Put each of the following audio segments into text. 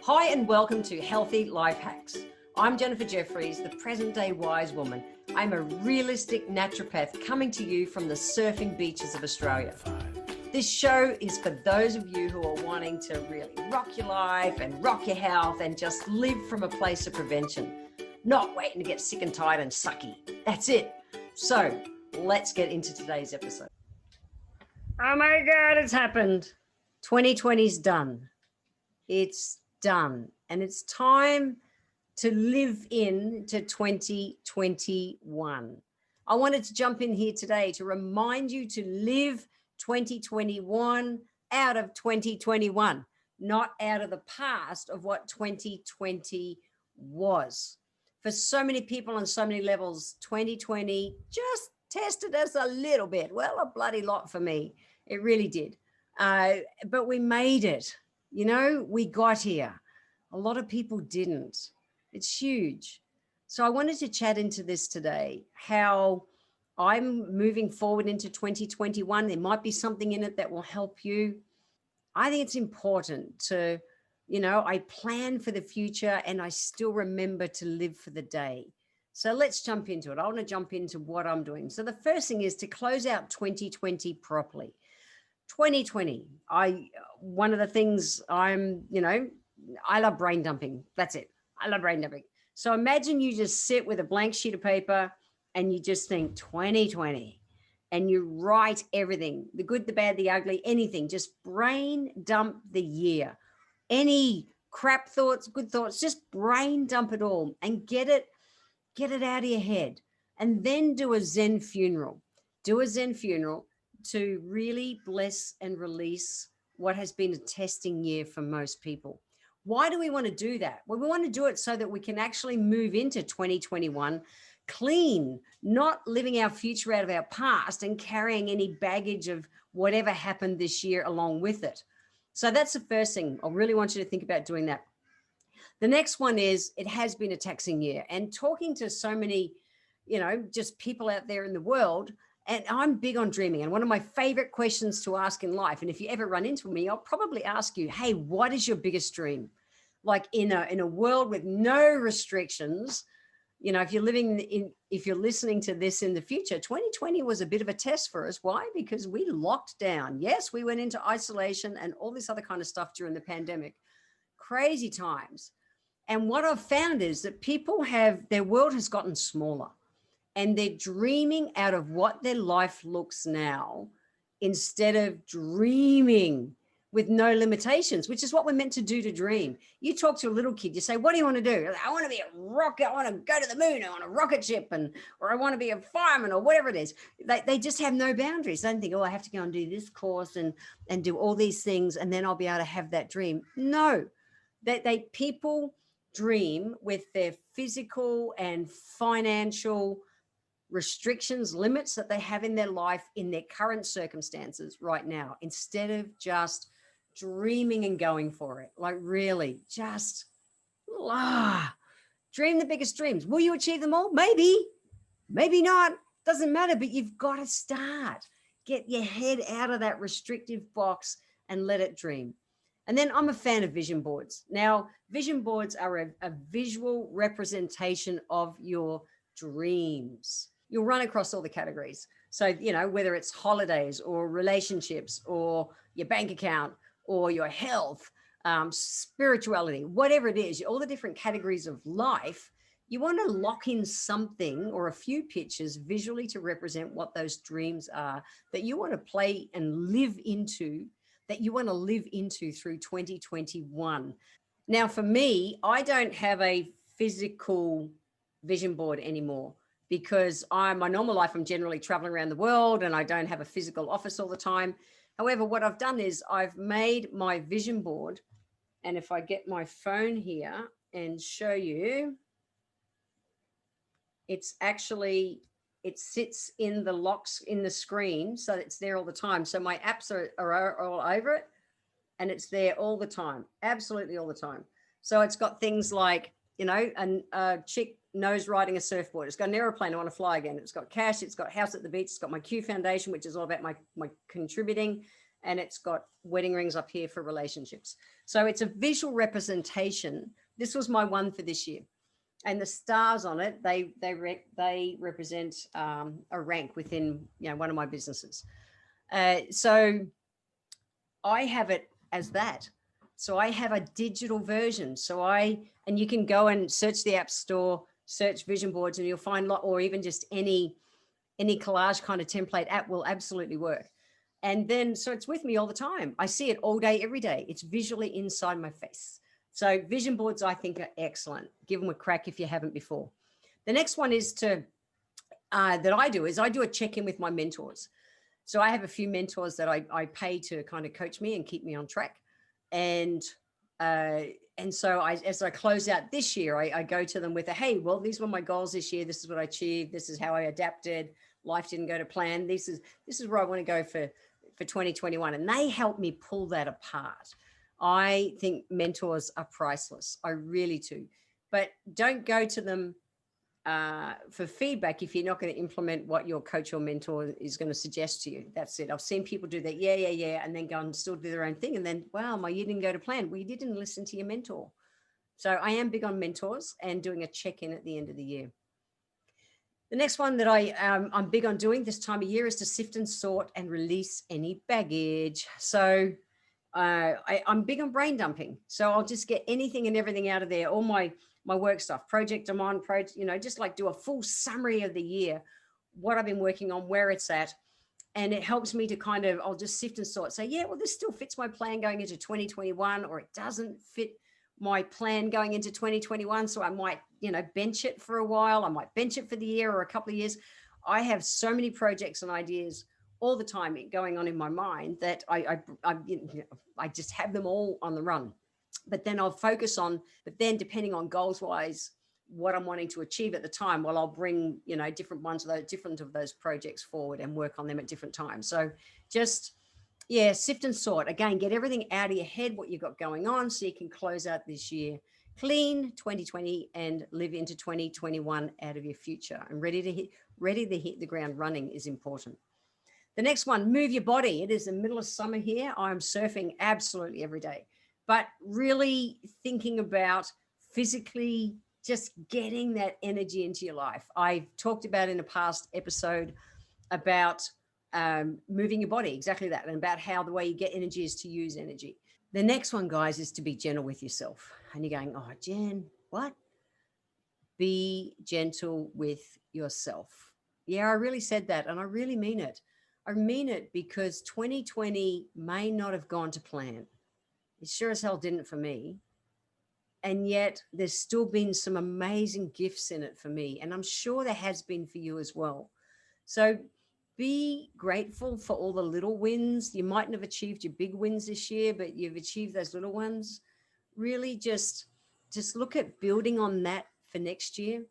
Hi and welcome to Healthy Life Hacks. I'm Jennifer Jeffries, the present day wise woman. I'm a realistic naturopath coming to you from the surfing beaches of Australia. This show is for those of you who are wanting to really rock your life and rock your health and just live from a place of prevention, not waiting to get sick and tired and sucky. That's it. So let's get into today's episode. Oh my God, it's happened. 2020's done. It's done. And it's time to live into 2021. I wanted to jump in here today to remind you to live 2021 out of 2021, not out of the past of what 2020 was. For so many people on so many levels, 2020 just tested us a little bit. Well, a bloody lot for me. It really did. But we made it. You know, we got here. A lot of people didn't. It's huge. So I wanted to chat into this today, how I'm moving forward into 2021. There might be something in it that will help you. I think it's important to, I plan for the future and I still remember to live for the day. So let's jump into it. I want to jump into what I'm doing. So the first thing is to close out 2020 properly. 2020, one of the things I love brain dumping. That's it. I love brain dumping. So imagine you just sit with a blank sheet of paper and you just think 2020 and you write everything, the good, the bad, the ugly, anything, just brain dump the year. Any crap thoughts, good thoughts, just brain dump it all and get it out of your head. And then do a Zen funeral. To really bless and release what has been a testing year for most people. Why do we want to do that? Well, we want to do it so that we can actually move into 2021 clean, not living our future out of our past and carrying any baggage of whatever happened this year along with it. So that's the first thing. I really want you to think about doing that. The next one is, it has been a taxing year, and talking to so many, just people out there in the world. And I'm big on dreaming. And one of my favorite questions to ask in life, and if you ever run into me, I'll probably ask you, hey, what is your biggest dream? Like in a world with no restrictions, if you're listening to this in the future, 2020 was a bit of a test for us. Why? Because we locked down. Yes, we went into isolation and all this other kind of stuff during the pandemic. Crazy times. And what I've found is that their world has gotten smaller. And they're dreaming out of what their life looks now instead of dreaming with no limitations, which is what we're meant to do, to dream. You talk to a little kid, you say, what do you want to do? I want to be a rocket. I want to go to the moon. I want a rocket ship, or I want to be a fireman, or whatever it is. They just have no boundaries. They don't think, I have to go and do this course and do all these things, and then I'll be able to have that dream. No, people dream with their physical and financial restrictions, limits that they have in their life, in their current circumstances right now, instead of just dreaming and going for it. Like really just dream the biggest dreams. Will you achieve them all? Maybe not, doesn't matter, but you've got to start. Get your head out of that restrictive box and let it dream. And then I'm a fan of vision boards. Now, vision boards are a visual representation of your dreams. You'll run across all the categories. So, whether it's holidays or relationships or your bank account or your health, spirituality, whatever it is, all the different categories of life, you want to lock in something or a few pictures visually to represent what those dreams are that you want to play and live into, through 2021. Now, for me, I don't have a physical vision board anymore, because my normal life, I'm generally traveling around the world and I don't have a physical office all the time. However, what I've done is I've made my vision board. And if I get my phone here and show you, it sits in the locks in the screen. So it's there all the time. So my apps are all over it and it's there all the time, absolutely all the time. So it's got things like, a chick nose riding a surfboard. It's got an aeroplane I want to fly again. It's got cash. It's got house at the beach. It's got my Q Foundation, which is all about my contributing. and it's got wedding rings up here for relationships. So it's a visual representation. This was my one for this year. And the stars on it, they represent a rank within, you know, one of my businesses. So I have it as that. So I have a digital version. And you can go and search the App Store, search vision boards, and you'll find or even just any collage kind of template app will absolutely work. And then, so it's with me all the time. I see it all day, every day. It's visually inside my face. So vision boards, I think, are excellent. Give them a crack if you haven't before. The next one is that I do a check-in with my mentors. So I have a few mentors that I pay to kind of coach me and keep me on track. And so as I close out this year, I go to them with hey, well, these were my goals this year. This is what I achieved. This is how I adapted. Life didn't go to plan. This is where I want to go for 2021. And they help me pull that apart. I think mentors are priceless. I really do. But don't go to them for feedback if you're not going to implement what your coach or mentor is going to suggest to you. That's it. I've seen people do that. Yeah. And then go and still do their own thing. And then, wow, my year didn't go to plan. Well, you didn't listen to your mentor. So I am big on mentors and doing a check-in at the end of the year. The next one that I'm big on doing this time of year is to sift and sort and release any baggage. So I'm big on brain dumping. So I'll just get anything and everything out of there. All my work stuff, project I'm on, just like do a full summary of the year, what I've been working on, where it's at. And it helps me to I'll just sift and sort. Say, yeah, well, this still fits my plan going into 2021, or it doesn't fit my plan going into 2021. So I might, bench it for a while. I might bench it for the year or a couple of years. I have so many projects and ideas all the time going on in my mind that I just have them all on the run. But then I'll focus on, depending on goals wise, what I'm wanting to achieve at the time, well, I'll bring, different of those projects forward and work on them at different times. So just, sift and sort. Again, get everything out of your head, what you've got going on, so you can close out this year clean, 2020, and live into 2021 out of your future. And ready to hit the ground running is important. The next one, move your body. It is the middle of summer here. I'm surfing absolutely every day, but really thinking about physically just getting that energy into your life. I've talked about in a past episode about moving your body, exactly that, and about how the way you get energy is to use energy. The next one, guys, is to be gentle with yourself. And you're going, oh, Jen, what? Be gentle with yourself. Yeah, I really said that, and I really mean it. I mean it because 2020 may not have gone to plan. It sure as hell didn't for me. And yet there's still been some amazing gifts in it for me. And I'm sure there has been for you as well. So be grateful for all the little wins. You mightn't have achieved your big wins this year, but you've achieved those little ones. Really just look at building on that for next year.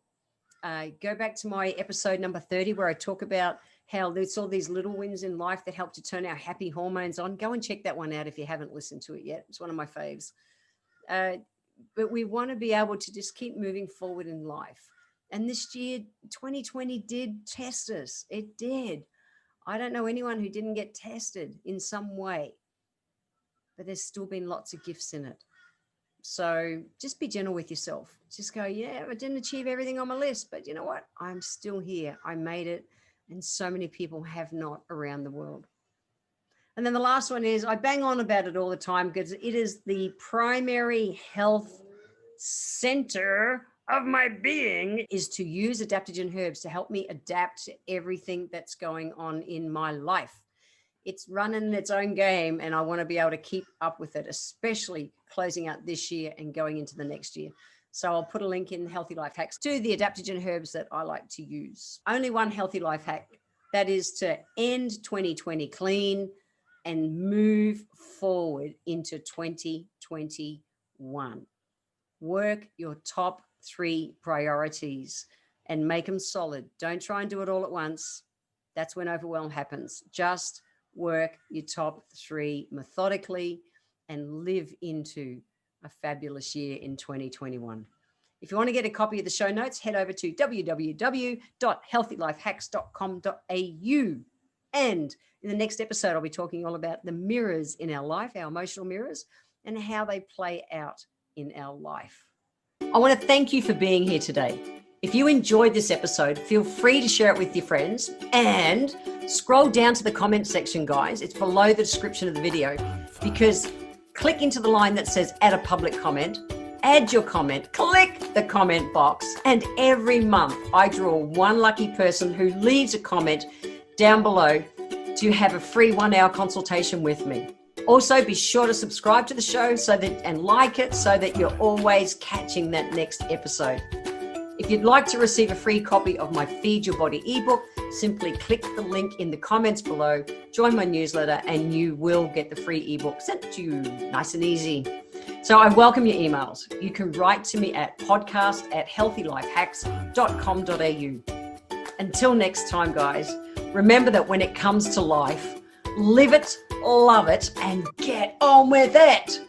Go back to my episode number 30, where I talk about how there's all these little wins in life that help to turn our happy hormones on. Go and check that one out if you haven't listened to it yet. It's one of my faves. But we want to be able to just keep moving forward in life. And this year, 2020 did test us. It did. I don't know anyone who didn't get tested in some way, but there's still been lots of gifts in it. So just be gentle with yourself. Just go, yeah, I didn't achieve everything on my list, but you know what? I'm still here. I made it. And so many people have not around the world. And then the last one is, I bang on about it all the time because it is the primary health center of my being, is to use adaptogen herbs to help me adapt to everything that's going on in my life. It's running its own game, and I want to be able to keep up with it, especially closing out this year and going into the next year. So I'll put a link in Healthy Life Hacks to the adaptogen herbs that I like to use. Only one healthy life hack, that is to end 2020 clean and move forward into 2021. Work your top 3 priorities and make them solid. Don't try and do it all at once. That's when overwhelm happens. Just work your top 3 methodically and live into a fabulous year in 2021. If you want to get a copy of the show notes, head over to www.healthylifehacks.com.au. And in the next episode, I'll be talking all about the mirrors in our life, our emotional mirrors, and how they play out in our life. I want to thank you for being here today. If you enjoyed this episode, feel free to share it with your friends and scroll down to the comment section, guys. It's below the description of the video, because click into the line that says add a public comment, add your comment, click the comment box, and every month I draw one lucky person who leaves a comment down below to have a free 1-hour consultation with me. Also, be sure to subscribe to the show and like it so that you're always catching that next episode. If you'd like to receive a free copy of my Feed Your Body ebook, simply click the link in the comments below, join my newsletter, and you will get the free ebook sent to you nice and easy. So I welcome your emails. You can write to me at podcast@healthylifehacks.com.au. Until next time, guys, remember that when it comes to life, live it, love it, and get on with it.